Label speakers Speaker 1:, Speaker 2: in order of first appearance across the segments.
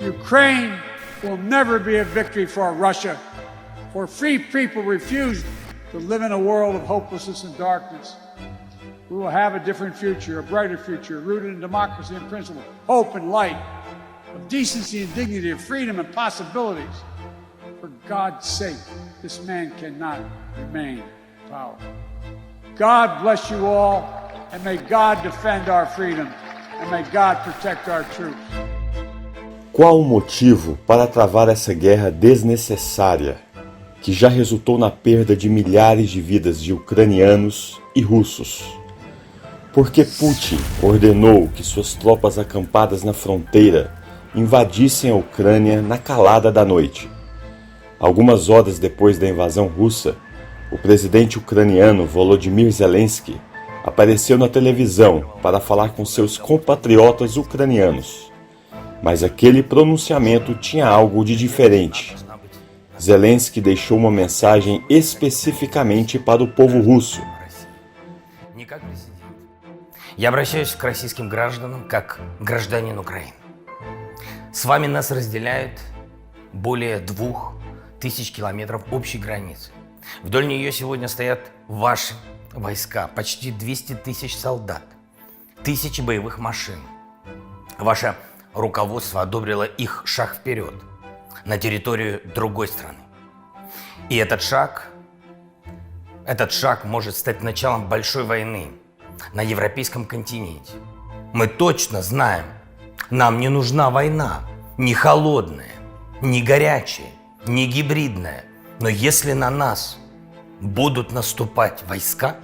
Speaker 1: Ukraine will never be a victory for Russia, for free people refuse to live in a world of hopelessness and darkness. We will have a different future, a brighter future, rooted in democracy and principle, hope and light, of decency and dignity, of freedom and possibilities. For God's sake, this man cannot remain in power. God bless you all, and may God defend our freedom, and may God protect our troops.
Speaker 2: Qual o motivo para travar essa guerra desnecessária, que já resultou na perda de milhares de vidas de ucranianos e russos? Por que Putin ordenou que suas tropas acampadas na fronteira invadissem a Ucrânia na calada da noite? Algumas horas depois da invasão russa, o presidente ucraniano Volodymyr Zelensky apareceu na televisão para falar com seus compatriotas ucranianos. Mas aquele pronunciamento tinha algo de diferente. Zelensky deixou uma mensagem especificamente para o povo russo.
Speaker 3: Я обращаюсь к российским гражданам как гражданин Украины. С вами нас разделяют более 2000 километров общей границы. Вдоль нее сегодня стоят ваши войска, почти 200 тысяч солдат, тысячи боевых машин. Ваше руководство одобрило их шаг вперед на территорию другой страны. И этот шаг может стать началом большой войны на европейском континенте. Мы точно знаем, нам не нужна война, не холодная, не горячая, не гибридная. Но если на нас будут наступать войска,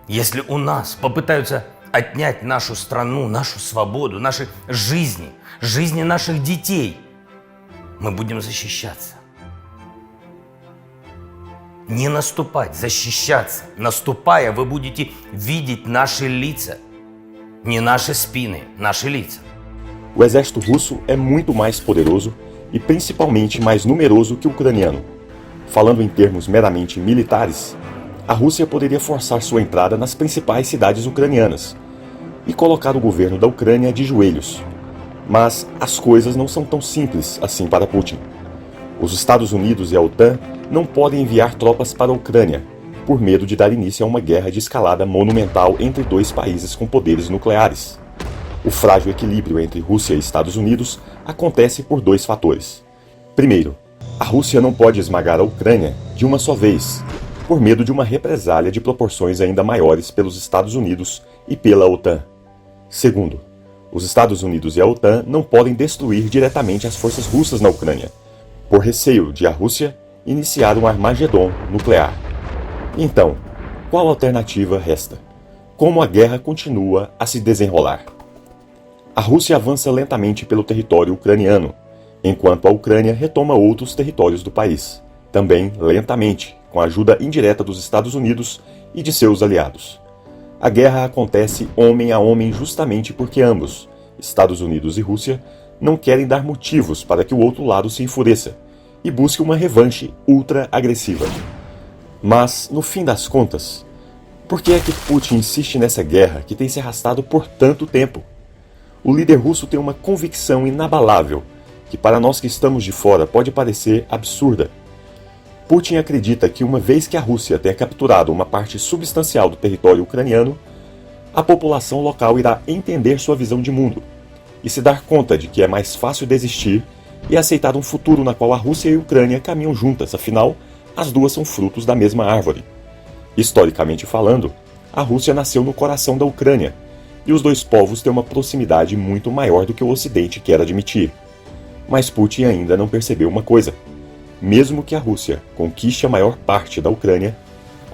Speaker 3: если у нас попытаются отнять нашу страну, нашу свободу, наши жизни, жизни наших детей, мы будем защищаться. Не наступать, защищаться. Наступая, вы будете видеть наши лица. Не наши спины, наши лица.
Speaker 2: O exército russo é muito mais poderoso e principalmente mais numeroso que o ucraniano. Falando em termos meramente militares, a Rússia poderia forçar sua entrada nas principais cidades ucranianas e colocar o governo da Ucrânia de joelhos. Mas as coisas não são tão simples assim para Putin. Os Estados Unidos e a OTAN não podem enviar tropas para a Ucrânia, por medo de dar início a uma guerra de escalada monumental entre dois países com poderes nucleares. O frágil equilíbrio entre Rússia e Estados Unidos acontece por dois fatores. Primeiro, a Rússia não pode esmagar a Ucrânia de uma só vez, por medo de uma represália de proporções ainda maiores pelos Estados Unidos e pela OTAN. Segundo, os Estados Unidos e a OTAN não podem destruir diretamente as forças russas na Ucrânia, por receio de a Rússia iniciar um Armagedon nuclear. Então, qual alternativa resta? Como a guerra continua a se desenrolar? A Rússia avança lentamente pelo território ucraniano, enquanto a Ucrânia retoma outros territórios do país, também lentamente, com a ajuda indireta dos Estados Unidos e de seus aliados. A guerra acontece homem a homem justamente porque ambos, Estados Unidos e Rússia, não querem dar motivos para que o outro lado se enfureça e busque uma revanche ultra-agressiva. Mas, no fim das contas, por que é que Putin insiste nessa guerra que tem se arrastado por tanto tempo? O líder russo tem uma convicção inabalável, que para nós que estamos de fora pode parecer absurda. Putin acredita que uma vez que a Rússia tenha capturado uma parte substancial do território ucraniano, a população local irá entender sua visão de mundo e se dar conta de que é mais fácil desistir e aceitar um futuro na qual a Rússia e a Ucrânia caminham juntas, afinal, as duas são frutos da mesma árvore. Historicamente falando, a Rússia nasceu no coração da Ucrânia, e os dois povos têm uma proximidade muito maior do que o Ocidente quer admitir. Mas Putin ainda não percebeu uma coisa. Mesmo que a Rússia conquiste a maior parte da Ucrânia,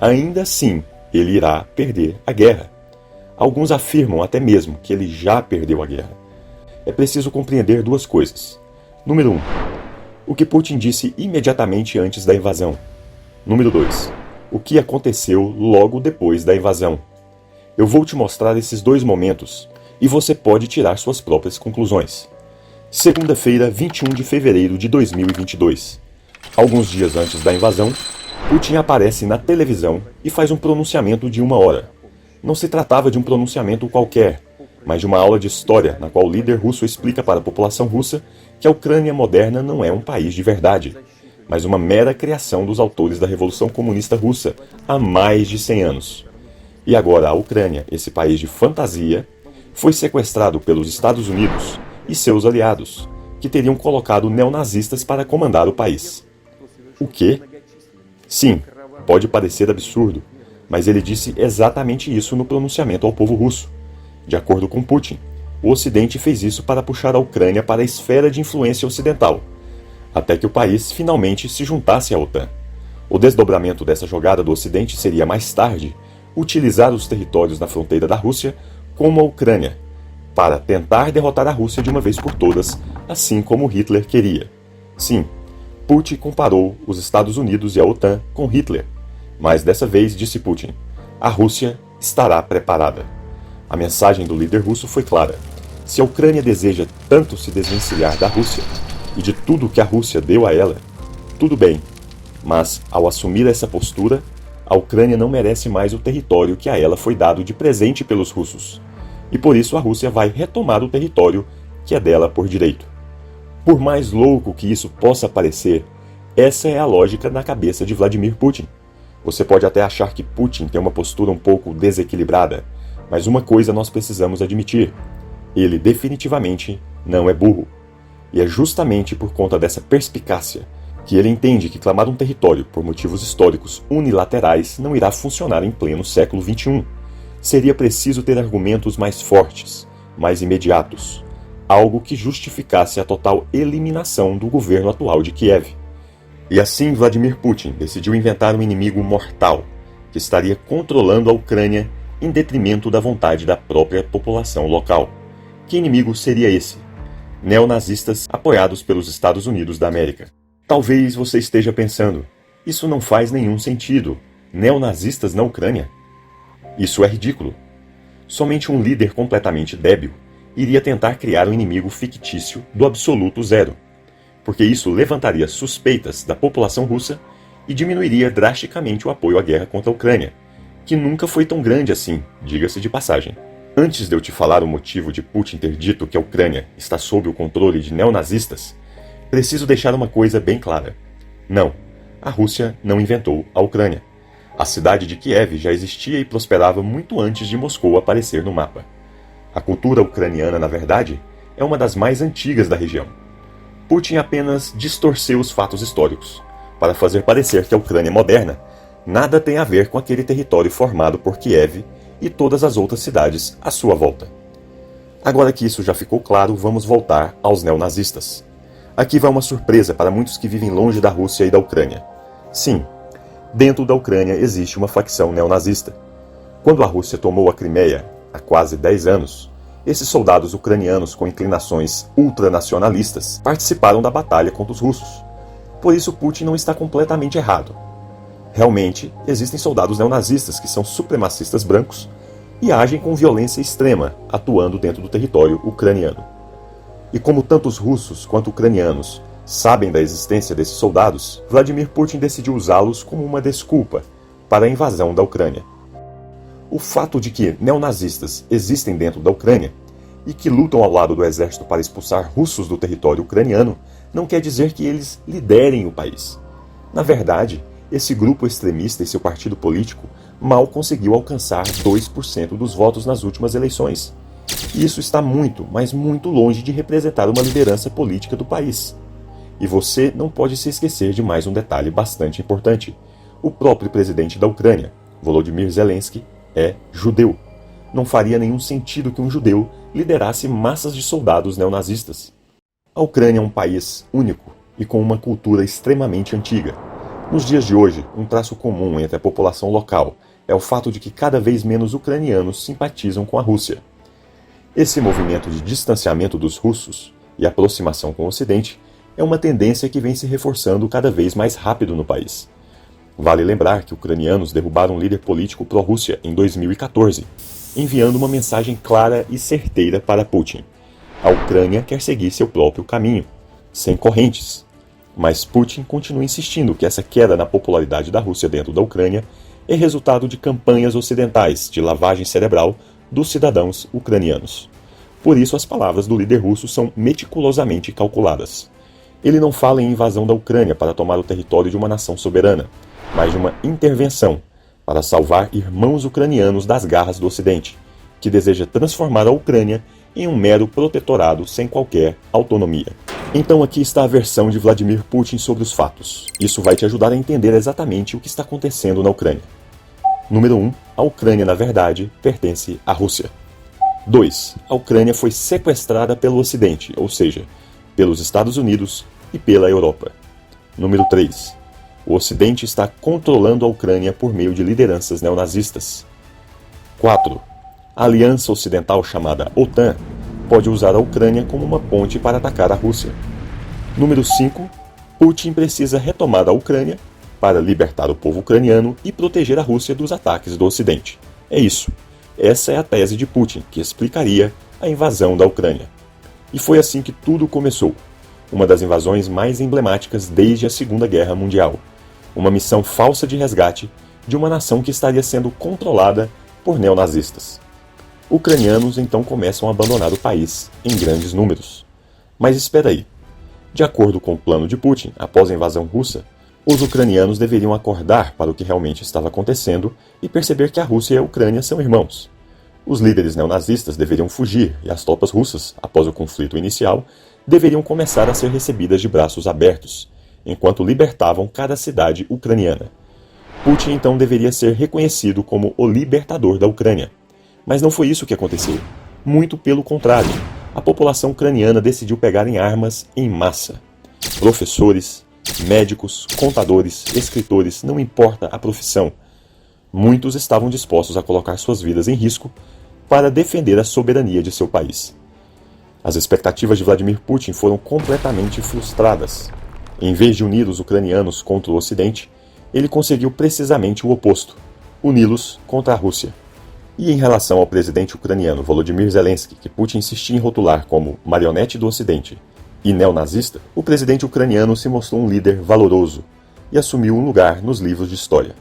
Speaker 2: ainda assim ele irá perder a guerra. Alguns afirmam até mesmo que ele já perdeu a guerra. É preciso compreender duas coisas. Número 1. O que Putin disse imediatamente antes da invasão. Número 2. O que aconteceu logo depois da invasão. Eu vou te mostrar esses dois momentos e você pode tirar suas próprias conclusões. Segunda-feira, 21 de fevereiro de 2022. Alguns dias antes da invasão, Putin aparece na televisão e faz um pronunciamento de 1 hora. Não se tratava de um pronunciamento qualquer, mas de uma aula de história na qual o líder russo explica para a população russa que a Ucrânia moderna não é um país de verdade, mas uma mera criação dos autores da Revolução Comunista Russa há mais de 100 anos. E agora a Ucrânia, esse país de fantasia, foi sequestrado pelos Estados Unidos e seus aliados, que teriam colocado neonazistas para comandar o país. O quê? Sim, pode parecer absurdo, mas ele disse exatamente isso no pronunciamento ao povo russo. De acordo com Putin, o Ocidente fez isso para puxar a Ucrânia para a esfera de influência ocidental, até que o país finalmente se juntasse à OTAN. O desdobramento dessa jogada do Ocidente seria, mais tarde, utilizar os territórios na fronteira da Rússia como a Ucrânia, para tentar derrotar a Rússia de uma vez por todas, assim como Hitler queria. Sim, Putin comparou os Estados Unidos e a OTAN com Hitler, mas dessa vez, disse Putin, a Rússia estará preparada. A mensagem do líder russo foi clara. Se a Ucrânia deseja tanto se desvencilhar da Rússia e de tudo que a Rússia deu a ela, tudo bem, mas ao assumir essa postura, a Ucrânia não merece mais o território que a ela foi dado de presente pelos russos. E por isso a Rússia vai retomar o território que é dela por direito. Por mais louco que isso possa parecer, essa é a lógica na cabeça de Vladimir Putin. Você pode até achar que Putin tem uma postura um pouco desequilibrada, mas uma coisa nós precisamos admitir: ele definitivamente não é burro. E é justamente por conta dessa perspicácia que ele entende que clamar um território por motivos históricos unilaterais não irá funcionar em pleno século XXI. Seria preciso ter argumentos mais fortes, mais imediatos, algo que justificasse a total eliminação do governo atual de Kiev. E assim Vladimir Putin decidiu inventar um inimigo mortal, que estaria controlando a Ucrânia em detrimento da vontade da própria população local. Que inimigo seria esse? Neonazistas apoiados pelos Estados Unidos da América. Talvez você esteja pensando, isso não faz nenhum sentido. Neonazistas na Ucrânia? Isso é ridículo. Somente um líder completamente débil iria tentar criar um inimigo fictício do absoluto zero, porque isso levantaria suspeitas da população russa e diminuiria drasticamente o apoio à guerra contra a Ucrânia, que nunca foi tão grande assim, diga-se de passagem. Antes de eu te falar o motivo de Putin ter dito que a Ucrânia está sob o controle de neonazistas, preciso deixar uma coisa bem clara. Não, a Rússia não inventou a Ucrânia. A cidade de Kiev já existia e prosperava muito antes de Moscou aparecer no mapa. A cultura ucraniana, na verdade, é uma das mais antigas da região. Putin apenas distorceu os fatos históricos, para fazer parecer que a Ucrânia moderna nada tem a ver com aquele território formado por Kiev e todas as outras cidades à sua volta. Agora que isso já ficou claro, vamos voltar aos neonazistas. Aqui vai uma surpresa para muitos que vivem longe da Rússia e da Ucrânia. Sim, dentro da Ucrânia existe uma facção neonazista. Quando a Rússia tomou a Crimeia, há quase 10 anos, esses soldados ucranianos com inclinações ultranacionalistas participaram da batalha contra os russos. Por isso Putin não está completamente errado. Realmente, existem soldados neonazistas que são supremacistas brancos e agem com violência extrema, atuando dentro do território ucraniano. E como tantos russos quanto ucranianos sabem da existência desses soldados, Vladimir Putin decidiu usá-los como uma desculpa para a invasão da Ucrânia. O fato de que neonazistas existem dentro da Ucrânia e que lutam ao lado do exército para expulsar russos do território ucraniano não quer dizer que eles liderem o país. Na verdade, esse grupo extremista e seu partido político mal conseguiu alcançar 2% dos votos nas últimas eleições. E isso está muito, mas muito longe de representar uma liderança política do país. E você não pode se esquecer de mais um detalhe bastante importante. O próprio presidente da Ucrânia, Volodymyr Zelensky, é judeu. Não faria nenhum sentido que um judeu liderasse massas de soldados neonazistas. A Ucrânia é um país único e com uma cultura extremamente antiga. Nos dias de hoje, um traço comum entre a população local é o fato de que cada vez menos ucranianos simpatizam com a Rússia. Esse movimento de distanciamento dos russos e aproximação com o Ocidente é uma tendência que vem se reforçando cada vez mais rápido no país. Vale lembrar que ucranianos derrubaram um líder político pró-Rússia em 2014, enviando uma mensagem clara e certeira para Putin. A Ucrânia quer seguir seu próprio caminho, sem correntes. Mas Putin continua insistindo que essa queda na popularidade da Rússia dentro da Ucrânia é resultado de campanhas ocidentais de lavagem cerebral dos cidadãos ucranianos. Por isso as palavras do líder russo são meticulosamente calculadas. Ele não fala em invasão da Ucrânia para tomar o território de uma nação soberana, mas de uma intervenção para salvar irmãos ucranianos das garras do Ocidente, que deseja transformar a Ucrânia em um mero protetorado sem qualquer autonomia. Então aqui está a versão de Vladimir Putin sobre os fatos. Isso vai te ajudar a entender exatamente o que está acontecendo na Ucrânia. Número 1. A Ucrânia, na verdade, pertence à Rússia. 2. A Ucrânia foi sequestrada pelo Ocidente, ou seja, pelos Estados Unidos e pela Europa. Número 3. O Ocidente está controlando a Ucrânia por meio de lideranças neonazistas. 4. A aliança ocidental chamada OTAN pode usar a Ucrânia como uma ponte para atacar a Rússia. Número 5. Putin precisa retomar a Ucrânia para libertar o povo ucraniano e proteger a Rússia dos ataques do Ocidente. É isso. Essa é a tese de Putin, que explicaria a invasão da Ucrânia. E foi assim que tudo começou. Uma das invasões mais emblemáticas desde a Segunda Guerra Mundial. Uma missão falsa de resgate de uma nação que estaria sendo controlada por neonazistas. Ucranianos então começam a abandonar o país em grandes números. Mas espera aí. De acordo com o plano de Putin, após a invasão russa, os ucranianos deveriam acordar para o que realmente estava acontecendo e perceber que a Rússia e a Ucrânia são irmãos. Os líderes neonazistas deveriam fugir e as tropas russas, após o conflito inicial, deveriam começar a ser recebidas de braços abertos, enquanto libertavam cada cidade ucraniana. Putin então deveria ser reconhecido como o libertador da Ucrânia. Mas não foi isso que aconteceu. Muito pelo contrário, a população ucraniana decidiu pegar em armas em massa. Professores, médicos, contadores, escritores, não importa a profissão. Muitos estavam dispostos a colocar suas vidas em risco para defender a soberania de seu país. As expectativas de Vladimir Putin foram completamente frustradas. Em vez de unir os ucranianos contra o Ocidente, ele conseguiu precisamente o oposto: uni-los contra a Rússia. E em relação ao presidente ucraniano Volodymyr Zelensky, que Putin insistia em rotular como marionete do Ocidente e neonazista, o presidente ucraniano se mostrou um líder valoroso e assumiu um lugar nos livros de história,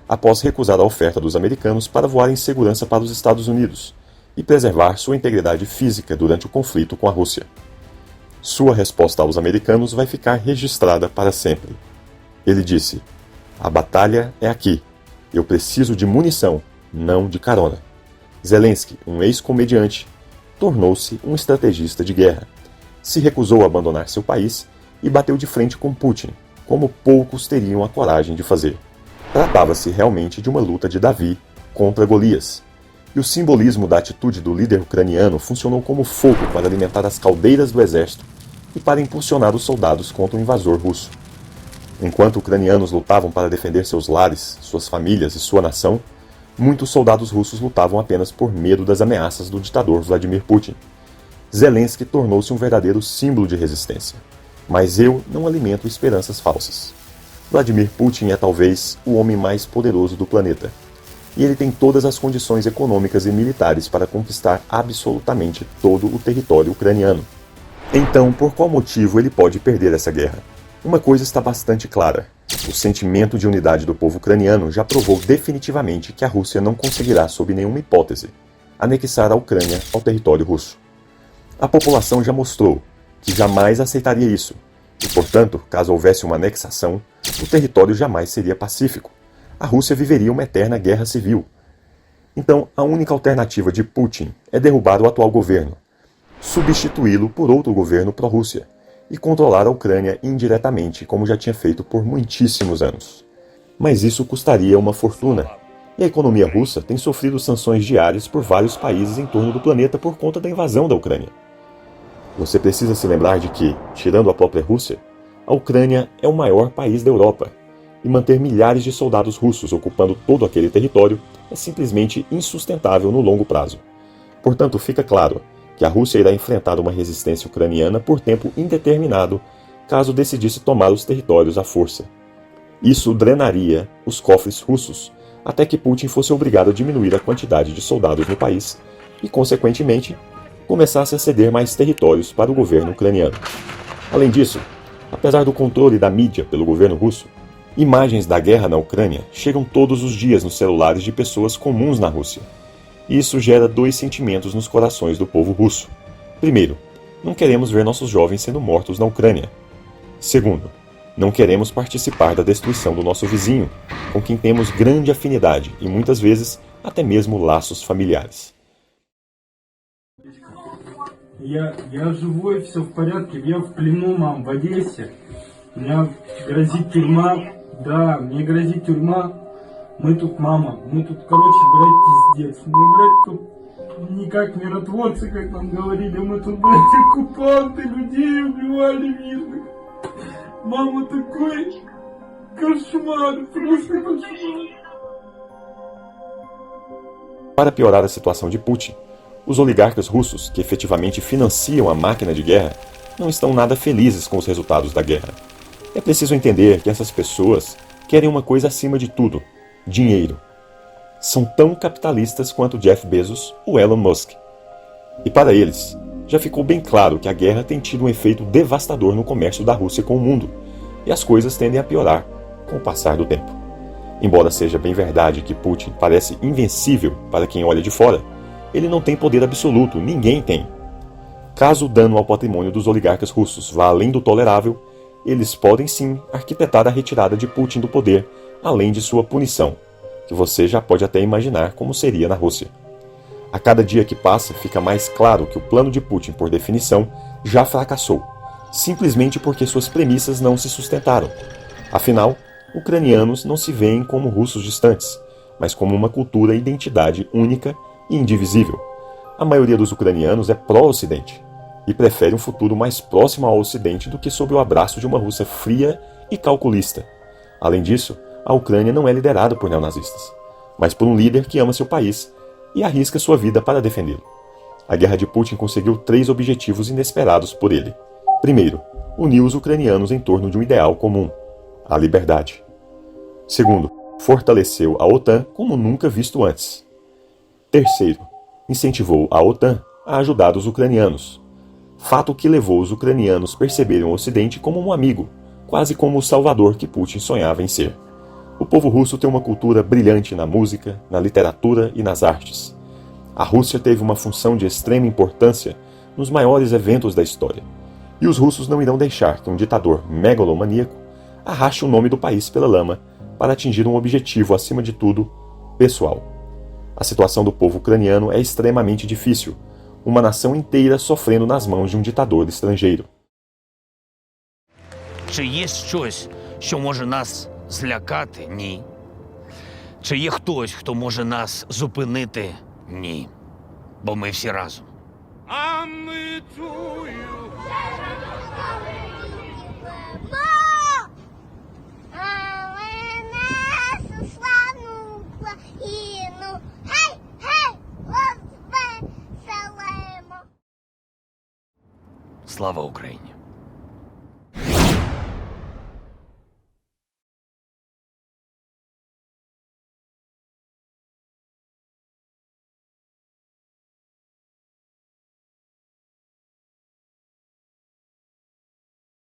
Speaker 2: após recusar a oferta dos americanos para voar em segurança para os Estados Unidos e preservar sua integridade física durante o conflito com a Rússia. Sua resposta aos americanos vai ficar registrada para sempre. Ele disse: "A batalha é aqui. Eu preciso de munição, não de carona." Zelensky, um ex-comediante, tornou-se um estrategista de guerra. Se recusou a abandonar seu país e bateu de frente com Putin, como poucos teriam a coragem de fazer. Tratava-se realmente de uma luta de Davi contra Golias. E o simbolismo da atitude do líder ucraniano funcionou como fogo para alimentar as caldeiras do exército e para impulsionar os soldados contra o invasor russo. Enquanto ucranianos lutavam para defender seus lares, suas famílias e sua nação, muitos soldados russos lutavam apenas por medo das ameaças do ditador Vladimir Putin. Zelensky tornou-se um verdadeiro símbolo de resistência. Mas eu não alimento esperanças falsas. Vladimir Putin é talvez o homem mais poderoso do planeta. E ele tem todas as condições econômicas e militares para conquistar absolutamente todo o território ucraniano. Então, por qual motivo ele pode perder essa guerra? Uma coisa está bastante clara. O sentimento de unidade do povo ucraniano já provou definitivamente que a Rússia não conseguirá, sob nenhuma hipótese, anexar a Ucrânia ao território russo. A população já mostrou que jamais aceitaria isso, e, portanto, caso houvesse uma anexação, o território jamais seria pacífico. A Rússia viveria uma eterna guerra civil. Então, a única alternativa de Putin é derrubar o atual governo, substituí-lo por outro governo pró-Rússia e controlar a Ucrânia indiretamente, como já tinha feito por muitíssimos anos. Mas isso custaria uma fortuna, e a economia russa tem sofrido sanções diárias por vários países em torno do planeta por conta da invasão da Ucrânia. Você precisa se lembrar de que, tirando a própria Rússia, a Ucrânia é o maior país da Europa, e manter milhares de soldados russos ocupando todo aquele território é simplesmente insustentável no longo prazo. Portanto, fica claro que a Rússia irá enfrentar uma resistência ucraniana por tempo indeterminado caso decidisse tomar os territórios à força. Isso drenaria os cofres russos até que Putin fosse obrigado a diminuir a quantidade de soldados no país e, consequentemente, começasse a ceder mais territórios para o governo ucraniano. Além disso, apesar do controle da mídia pelo governo russo, imagens da guerra na Ucrânia chegam todos os dias nos celulares de pessoas comuns na Rússia. E isso gera dois sentimentos nos corações do povo russo: Primeiro, não queremos ver nossos jovens sendo mortos na Ucrânia. Segundo, não queremos participar da destruição do nosso vizinho, com quem temos grande afinidade e muitas vezes até mesmo laços familiares.
Speaker 4: Я живой, все в порядке, я в плену, мам, в Одессе. Мне грозит тюрьма, да, мне грозит тюрьма. Мы тут, мама, мы тут, короче, блядь, пиздец. Мы, блядь, тут не как миротворцы, как нам говорили, мы тут, блядь, оккупанты, людей убивали мирных. Мама, такой кошмар, просто кошмар.
Speaker 2: Para piorar a situação de Putin, os oligarcas russos, que efetivamente financiam a máquina de guerra, não estão nada felizes com os resultados da guerra. É preciso entender que essas pessoas querem uma coisa acima de tudo: dinheiro. São tão capitalistas quanto Jeff Bezos ou Elon Musk. E para eles, já ficou bem claro que a guerra tem tido um efeito devastador no comércio da Rússia com o mundo, e as coisas tendem a piorar com o passar do tempo. Embora seja bem verdade que Putin parece invencível para quem olha de fora, ele não tem poder absoluto, ninguém tem. Caso o dano ao patrimônio dos oligarcas russos vá além do tolerável, eles podem sim arquitetar a retirada de Putin do poder, além de sua punição, que você já pode até imaginar como seria na Rússia. A cada dia que passa, fica mais claro que o plano de Putin, por definição, já fracassou, simplesmente porque suas premissas não se sustentaram. Afinal, ucranianos não se veem como russos distantes, mas como uma cultura e identidade única e indivisível. A maioria dos ucranianos é pró-Ocidente e prefere um futuro mais próximo ao Ocidente do que sob o abraço de uma Rússia fria e calculista. Além disso, a Ucrânia não é liderada por neonazistas, mas por um líder que ama seu país e arrisca sua vida para defendê-lo. A guerra de Putin conseguiu 3 objetivos inesperados por ele. Primeiro, uniu os ucranianos em torno de um ideal comum: a liberdade. Segundo, fortaleceu a OTAN como nunca visto antes. Terceiro, incentivou a OTAN a ajudar os ucranianos, fato que levou os ucranianos a perceberem o Ocidente como um amigo, quase como o salvador que Putin sonhava em ser. O povo russo tem uma cultura brilhante na música, na literatura e nas artes. A Rússia teve uma função de extrema importância nos maiores eventos da história, e os russos não irão deixar que um ditador megalomaníaco arraste o nome do país pela lama para atingir um objetivo, acima de tudo, pessoal. A situação do povo ucraniano é extremamente difícil, uma nação inteira sofrendo nas mãos de um ditador estrangeiro.
Speaker 5: Чи є щось, що може нас злякати? Ні. Чи є хтось, хто може нас зупинити? Ні. Бо ми всі разом.
Speaker 6: А ми чую.
Speaker 7: Але нашу славну Україну, гей, гей, розвеселимо.
Speaker 5: Слава Україні!